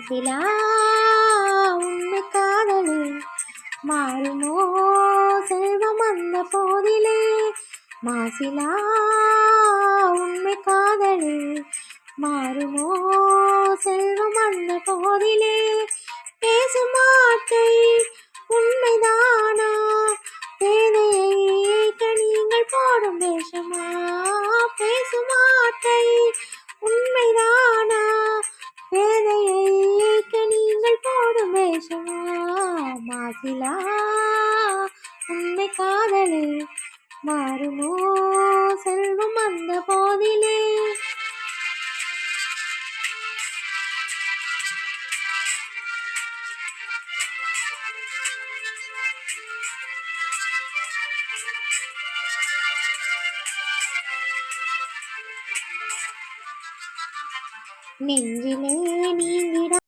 மாசிலா உண்மை காதலே மாறுமோ செல்வம் அந்த போதிலே மாசிலா உண்மை காதலே மாறுமோ செல்வம் அந்த போதிலே பேசும் வார்த்தை உண்மைதானா பேதையை நீங்கள் போடும் வேஷமா பேசும் வார்த்தை உண்மைதானா பேதையை நீங்கள் போடும் வேஷமா மாசிலா உண்மை காதலே மாறுமோ செல்வம் அந்த போதிலே நெஞ்சிலே நீங்கிட